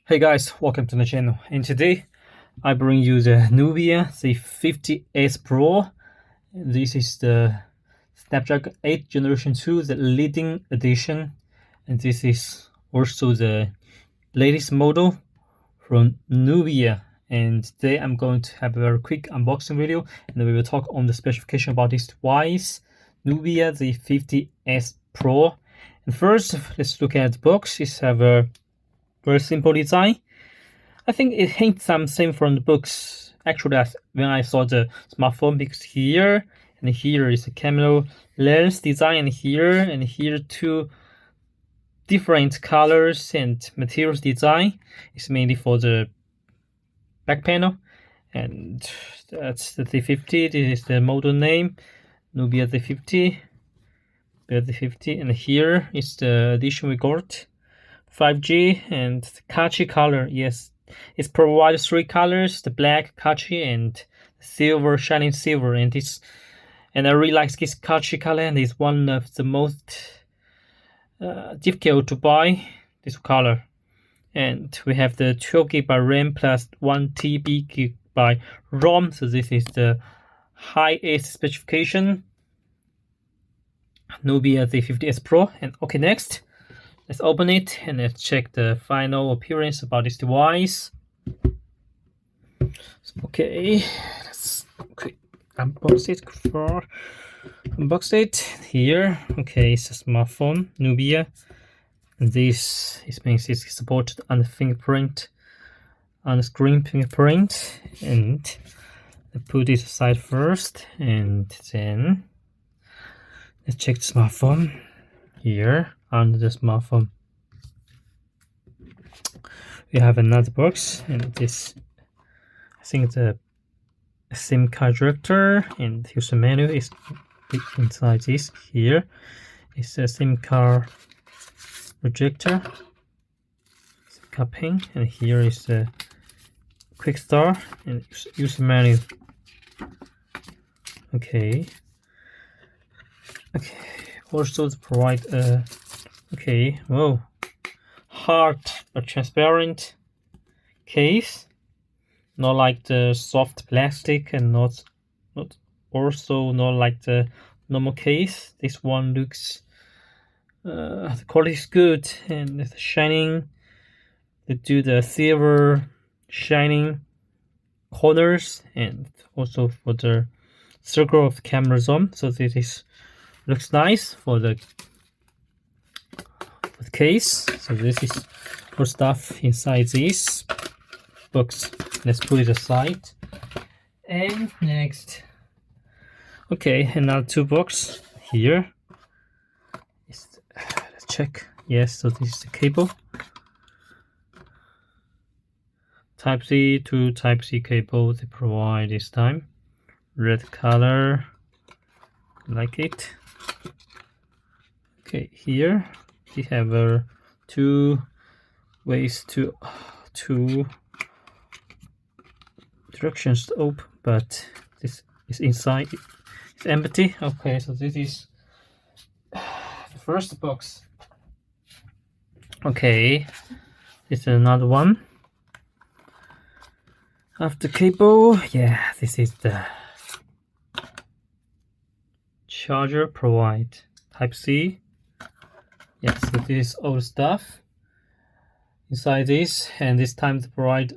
Hey guys, welcome to the channel, and today I bring you the Nubia Z50s Pro. This is the Snapdragon 8 Generation 2, the leading edition, and this is also the latest model from Nubia. And today I'm going to have a very quick unboxing video, and we will talk on the specification about this device, Nubia Z50s Pro. And first, let's look at the box. It's have a very simple design. I think it hints something from the books. Actually, when I saw the smartphone, because here and here is a camera lens design, and here two different colors and materials design. It's mainly for the back panel, and that's the Z50. This is the model name, Nubia Z50. And here is the edition we got. 5G and khaki color. Yes, it provides three colors: the black, khaki, and silver, shining silver. And I really like this khaki color, and it's one of the most difficult to buy this color. And we have the 12 GB RAM plus 1 TB ROM. So this is the highest specification, Nubia Z50s Pro. And okay, next, let's open it and let's check the final appearance about this device. Okay, let's unbox it. Here, okay, it's a smartphone, Nubia. And this means it's supported on the fingerprint, on the screen fingerprint. And I put it aside first, and then let's check the smartphone. Here under the smartphone we have another box, and this, I think, the SIM card director and user menu is inside this. Here is a SIM card projector, SIM card pin, and here is the quick start and user menu. Okay, also to provide a hard but transparent case, not like the soft plastic, and not like the normal case. This one looks the quality is good, and it's shining. They do the silver shining corners, and also for the circle of the camera zoom. So this looks nice for the case. So this is for stuff inside this box. Let's put it aside. And next, okay, another two box here. Let's check. Yes, so this is the cable. Type-C to Type-C cable they provide this time. Red color, like it. Okay, here we have two ways to two directions to open, but this is inside, it's empty. Okay, so this is the first box. Okay, this is another one. After cable, yeah, this is the charger provide Type-C. Yes, so this is all the stuff inside this, and this time to provide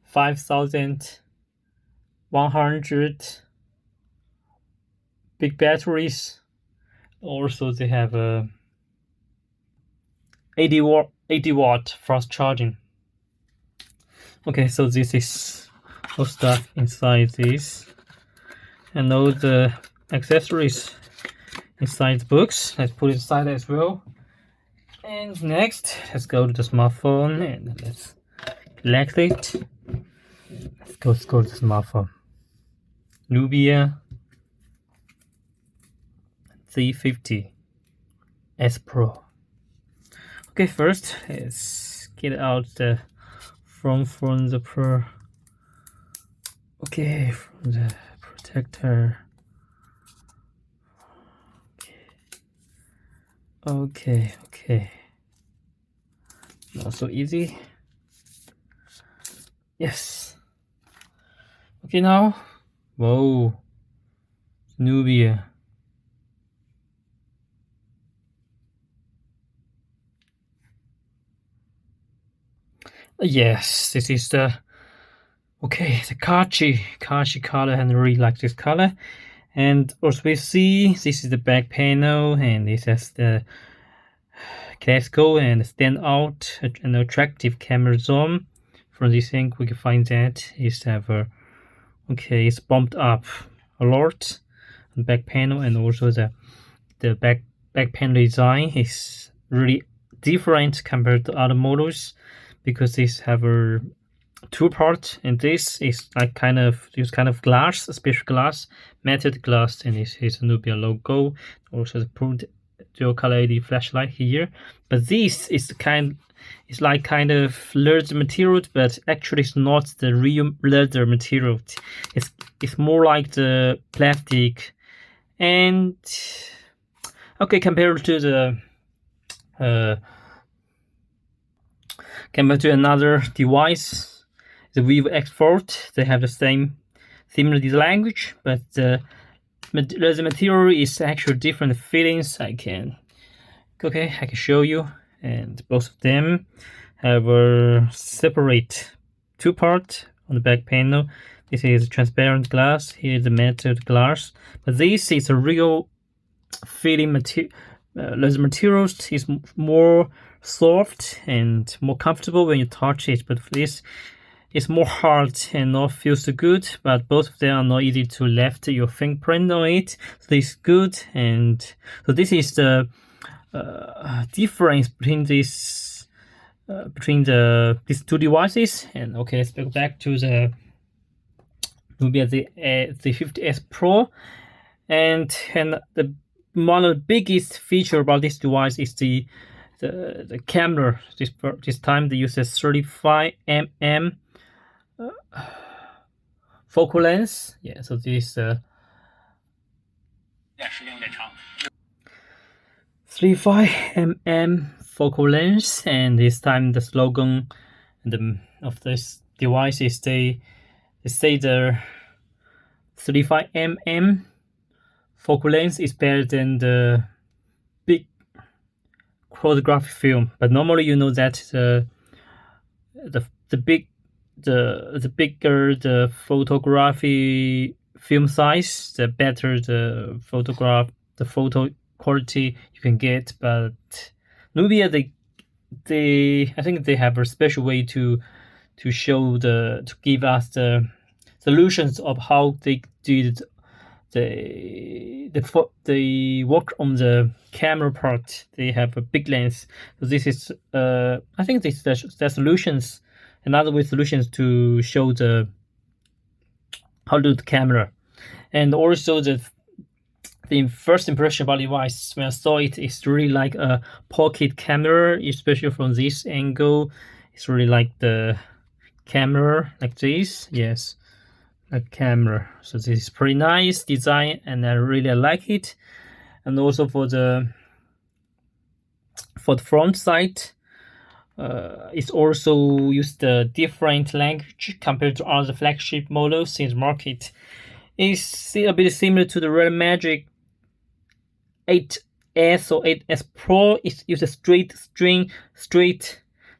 5100 big batteries. Also they have 80 watt fast charging. Okay, so this is all stuff inside this, and all the accessories inside the box. Let's put it aside as well. And next, let's go to the smartphone and let's select it. Let's go to the smartphone. Nubia Z50s Pro. Okay, first let's get out the from the from the protector. Okay. Okay. Not so easy. Yes. Okay, now. Whoa. Nubia. Yes, this is the Kachi color, and I really like this color. And as we see, this is the back panel, and this has the classical and stand out an attractive camera zoom. From this angle, we can find that it's it's bumped up a lot on the back panel, and also the back panel design is really different compared to other models because these have a two part, and this is like kind of glass, a special glass, matted glass, and this is a Nubia logo. Also the proved dual color LED flashlight here, but this is it's like kind of leather material, but actually it's not the real leather material. It's more like the plastic, and okay, compared to the compared to another device, the Vivo X4, they have the similar design language, but the material is actually different feelings. I can show you, and both of them have a separate two part on the back panel. This is transparent glass, here is the matted glass, but this is a real feeling material. Leather materials is more soft and more comfortable when you touch it, but this is more hard and not feel so good. But both of them are not easy to left your fingerprint on it, so this is good. And so this is the difference between these two devices. And okay, let's go back to the Nubia Z50s Pro, and the one of the biggest feature about this device is the camera. This time they use a 35 mm focal length. Yeah, so this 35 mm focal length, and this time the slogan of this device is they say the 35 mm focal length is better than the big photographic film. But normally you know that the bigger the photography film size, the better the photo quality you can get. But Nubia, I think they have a special way to give us the solutions of how they did they work on the camera part. They have a big lens, so this is I think this the solutions, another way solutions to show the how to do the camera. And also the first impression about the device when I saw it is really like a pocket camera, especially from this angle. It's really like the camera like this. Yes, a camera. So this is pretty nice design, and I really like it. And also for the front side, it's also used a different language compared to other flagship models in the market. It's a bit similar to the Red Magic 8S or 8S Pro. It uses straight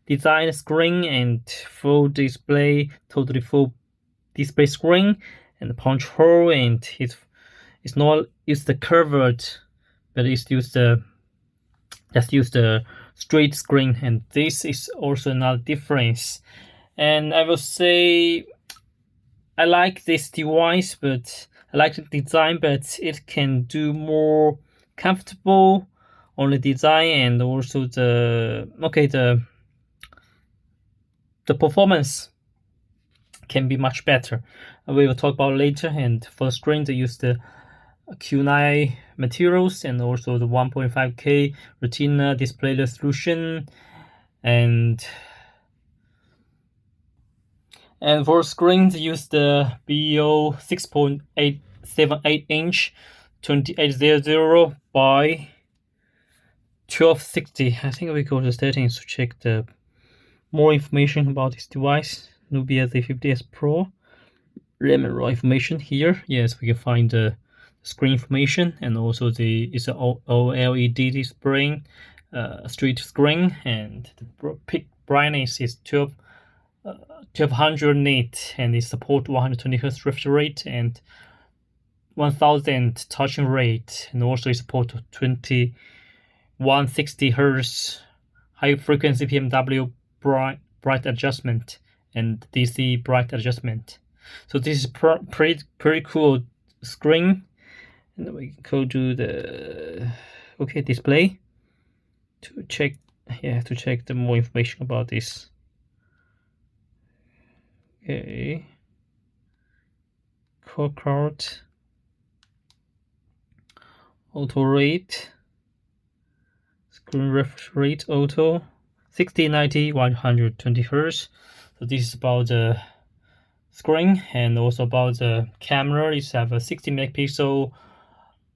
design screen and full display, totally full display screen and the punch hole, and it's not use the curved, but it's use the straight screen, and this is also another difference. And I will say I like this device, but I like the design, but it can do more comfortable on the design, and also the performance can be much better. We will talk about later. And for the screen, they use the Q9 materials and also the 1.5K Retina display resolution, and for screen they use the BO 6.878 inch 2800 by 1260. I think we go to settings to check the more information about this device. Nubia Z50s Pro. RAM and ROM information here. Yes, we can find the screen information, and also it's a OLED display, street screen, and the peak brightness is 1200 nit, and it supports 120 Hz refresh rate and 1000 touching rate, and also it supports 2160 Hz high frequency PMW bright adjustment and DC bright adjustment. So this is pretty cool screen. And then we go to the display to check the more information about this. Okay, core card, auto rate, screen refresh rate auto, 60, 90, 120 Hz. So this is about the screen, and also about the camera. It have a 60 megapixel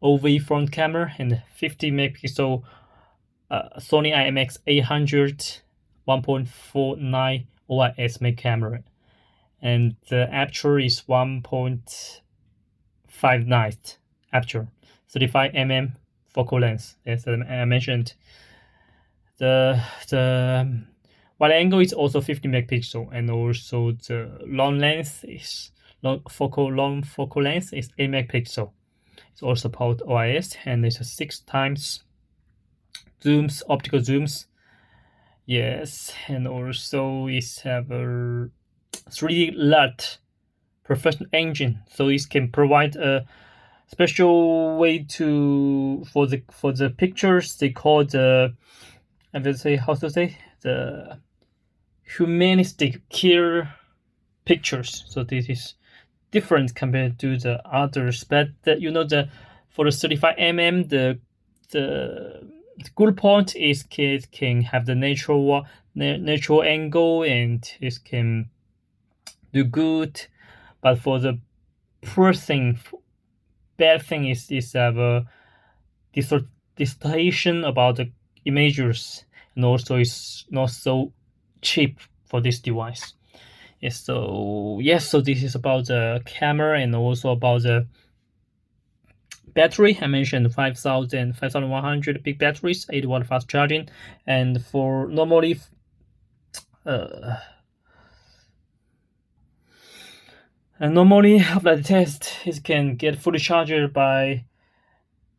OV front camera and 50 megapixel Sony IMX800 1.49 OIS main camera, and the aperture is 1.59 aperture, 35 mm focal length. As I mentioned, the wide angle is also 50 megapixel, and also the long focal length is 8 megapixel. It's also support OIS, and it's a 6 times zooms, optical zooms. Yes, and also it have a 3D LUT professional engine, so it can provide a special way for the pictures. They call the, I will say, the humanistic clear pictures. So this is different compared to the others, but for the 35 mm, the good point is it can have the natural angle, and it can do good. But for the bad thing is have a distortion about the images, and also it's not so cheap for this device. Yes, so this is about the camera, and also about the battery. I mentioned 5100 big batteries, 80-watt fast charging, and for normally after the test, it can get fully charged by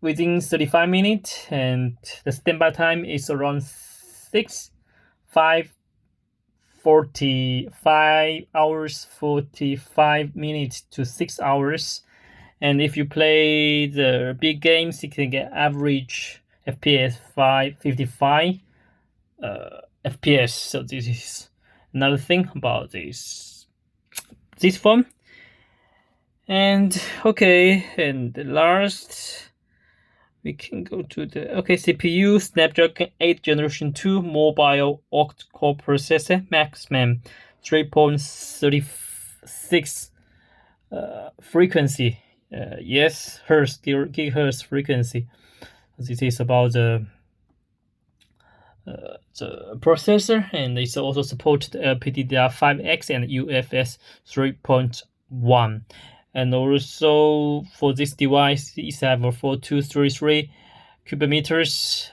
within 35 minutes, and the standby time is around 5 hours 45 minutes to 6 hours. And if you play the big games, you can get average FPS 55 FPS. So this is another thing about this phone. And and the last, we can go to the CPU, Snapdragon 8 Generation 2 mobile octa-core processor, maximum 3.36 frequency. gigahertz frequency. This is about the processor, and it also supports LPDDR5X and UFS 3.1. And also for this device, it's have a 4233 cubic meters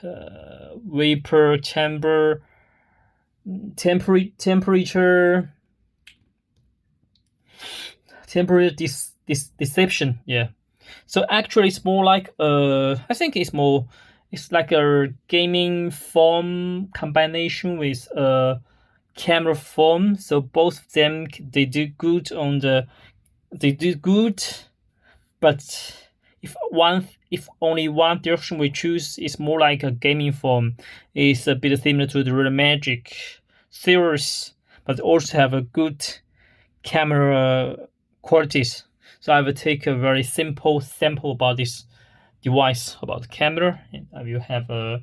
vapor chamber temperature deception. Yeah, so actually it's more like I think it's like a gaming phone combination with a camera phone. So both of them, they do good, but if only one direction we choose, is more like a gaming phone. It's a bit similar to the Real Magic series, but also have a good camera qualities. So I will take a very simple sample about this device, about the camera, and I will have a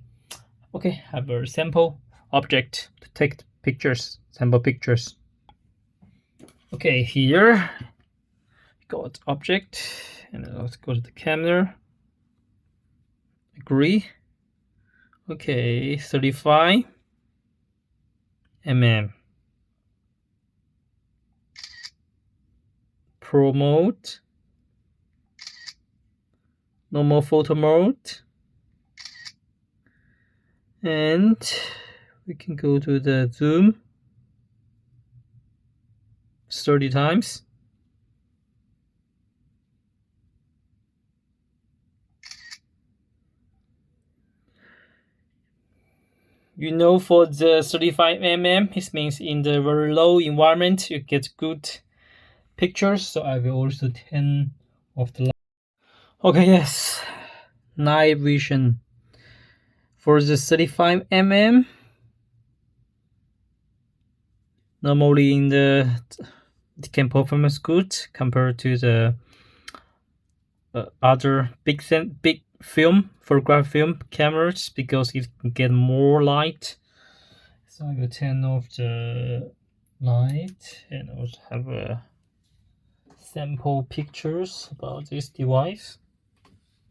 sample object to take the pictures, sample pictures. Okay, here got object, and let's go to the camera. Agree. Okay, 35mm. Pro mode, normal photo mode, and we can go to the zoom 30 times. For the 35mm, it means in the very low environment you get good pictures. So I will also turn off the light. Okay, yes, night vision for the 35mm. Normally it can perform as good compared to the other big film photograph film cameras because it can get more light. So I will turn off the light and also have a sample pictures about this device.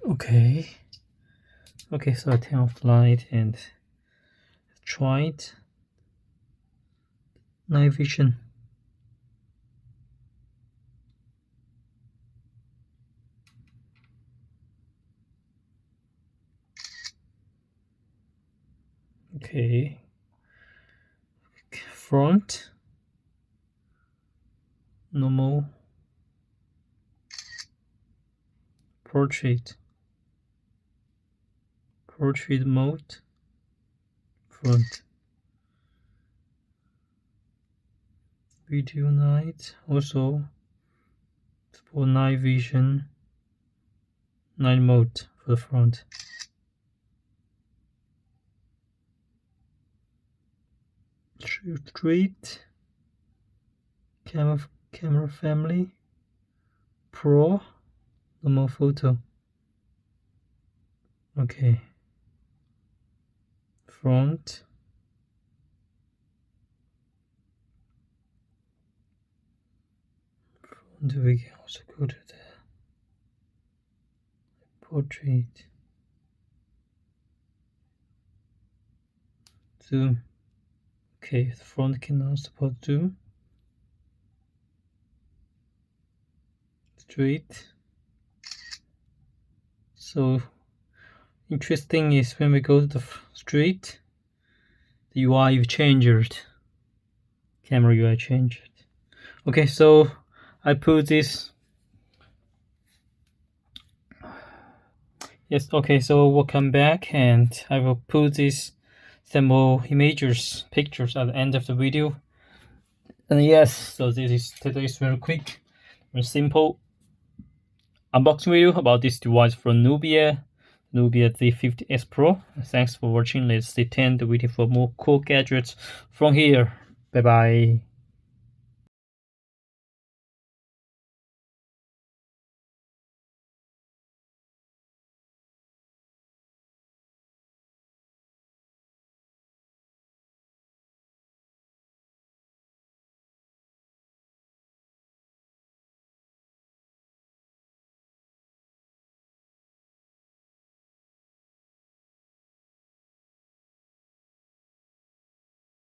Okay, so I turn off the light and try it. Night vision. Okay, front, normal, portrait mode, front, video night, also for night vision, night mode for the front. Street, camera family, pro, normal photo. Okay, front, we can also go to the portrait, zoom. Okay, the front can now support zoom. Straight. So interesting is when we go to the straight, the UI changed. Camera UI changed. Okay, so I put this. Yes, okay, so we'll come back and I will put these sample pictures at the end of the video. And yes, so this is today's very quick, very simple unboxing video about this device from Nubia Z50s Pro. Thanks for watching. Let's stay tuned waiting for more cool gadgets from here. Bye bye.